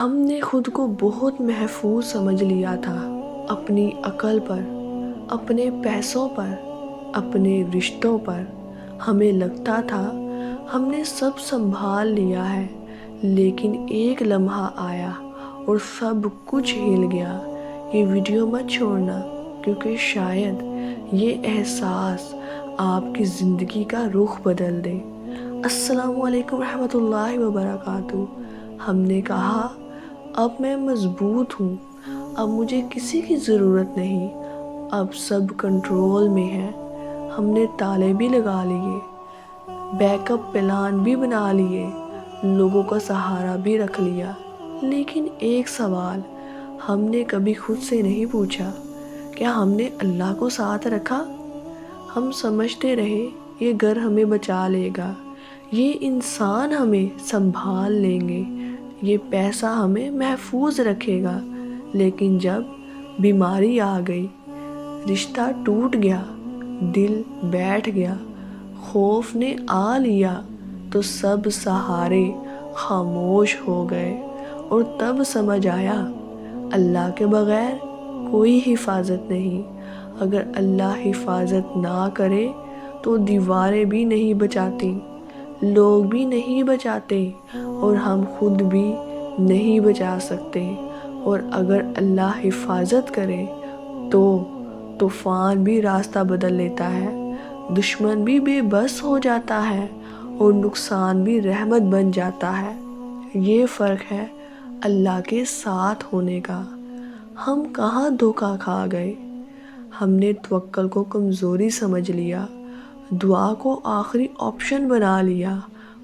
ہم نے خود کو بہت محفوظ سمجھ لیا تھا، اپنی عقل پر، اپنے پیسوں پر، اپنے رشتوں پر۔ ہمیں لگتا تھا ہم نے سب سنبھال لیا ہے، لیکن ایک لمحہ آیا اور سب کچھ ہل گیا۔ یہ ویڈیو مت چھوڑنا، کیونکہ شاید یہ احساس آپ کی زندگی کا رخ بدل دے۔ السلام علیکم ورحمۃ اللہ وبرکاتہ۔ ہم نے کہا اب میں مضبوط ہوں، اب مجھے کسی کی ضرورت نہیں، اب سب کنٹرول میں ہے۔ ہم نے تالے بھی لگا لیے، بیک اپ پلان بھی بنا لیے، لوگوں کا سہارا بھی رکھ لیا، لیکن ایک سوال ہم نے کبھی خود سے نہیں پوچھا، کیا ہم نے اللہ کو ساتھ رکھا؟ ہم سمجھتے رہے یہ گھر ہمیں بچا لے گا، یہ انسان ہمیں سنبھال لیں گے، یہ پیسہ ہمیں محفوظ رکھے گا۔ لیکن جب بیماری آ گئی، رشتہ ٹوٹ گیا، دل بیٹھ گیا، خوف نے آ لیا، تو سب سہارے خاموش ہو گئے۔ اور تب سمجھ آیا اللہ کے بغیر کوئی حفاظت نہیں۔ اگر اللہ حفاظت نہ کرے تو دیواریں بھی نہیں بچاتی، لوگ بھی نہیں بچاتے، اور ہم خود بھی نہیں بچا سکتے۔ اور اگر اللہ حفاظت کرے تو طوفان بھی راستہ بدل لیتا ہے، دشمن بھی بے بس ہو جاتا ہے، اور نقصان بھی رحمت بن جاتا ہے۔ یہ فرق ہے اللہ کے ساتھ ہونے کا۔ ہم کہاں دھوکہ کھا گئے؟ ہم نے توکل کو کمزوری سمجھ لیا، دعا کو آخری آپشن بنا لیا،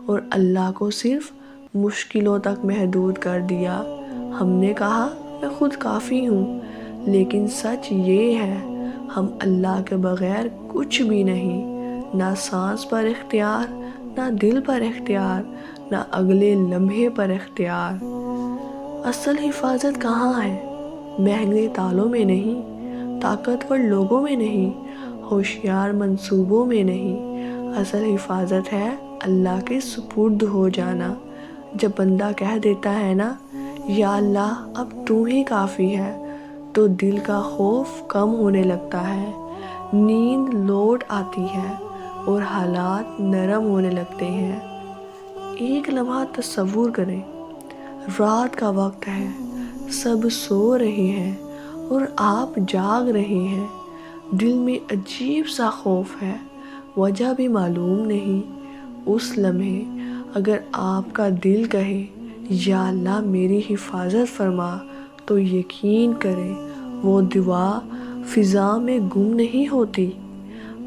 اور اللہ کو صرف مشکلوں تک محدود کر دیا۔ ہم نے کہا میں خود کافی ہوں، لیکن سچ یہ ہے ہم اللہ کے بغیر کچھ بھی نہیں، نہ سانس پر اختیار، نہ دل پر اختیار، نہ اگلے لمحے پر اختیار۔ اصل حفاظت کہاں ہے؟ مہنگے تالوں میں نہیں، طاقتور لوگوں میں نہیں، ہوشیار منصوبوں میں نہیں۔ اصل حفاظت ہے اللہ کے سپرد ہو جانا۔ جب بندہ کہہ دیتا ہے نا یا اللہ اب تو ہی کافی ہے، تو دل کا خوف کم ہونے لگتا ہے، نیند لوٹ آتی ہے، اور حالات نرم ہونے لگتے ہیں۔ ایک لمحہ تصور کریں، رات کا وقت ہے، سب سو رہے ہیں اور آپ جاگ رہے ہیں۔ دل میں عجیب سا خوف ہے، وجہ بھی معلوم نہیں۔ اس لمحے اگر آپ کا دل کہے یا اللہ میری حفاظت فرما، تو یقین کریں وہ دعا فضا میں گم نہیں ہوتی۔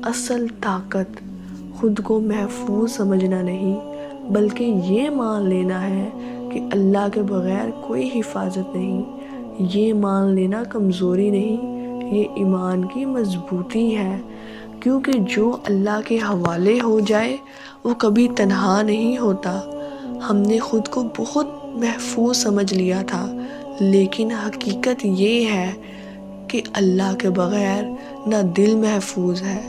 اصل طاقت خود کو محفوظ سمجھنا نہیں، بلکہ یہ مان لینا ہے کہ اللہ کے بغیر کوئی حفاظت نہیں۔ یہ مان لینا کمزوری نہیں، یہ ایمان کی مضبوطی ہے، کیونکہ جو اللہ کے حوالے ہو جائے وہ کبھی تنہا نہیں ہوتا۔ ہم نے خود کو بہت محفوظ سمجھ لیا تھا، لیکن حقیقت یہ ہے کہ اللہ کے بغیر نہ دل محفوظ ہے،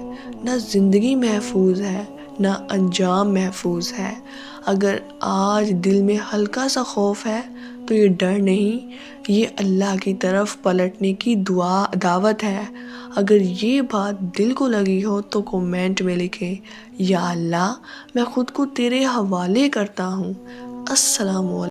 نہ زندگی محفوظ ہے، نہ انجام محفوظ ہے۔ اگر آج دل میں ہلکا سا خوف ہے تو یہ ڈر نہیں، یہ اللہ کی طرف پلٹنے کی دعوت ہے۔ اگر یہ بات دل کو لگی ہو تو کومنٹ میں لکھیں، یا اللہ میں خود کو تیرے حوالے کرتا ہوں۔ السلام علیکم۔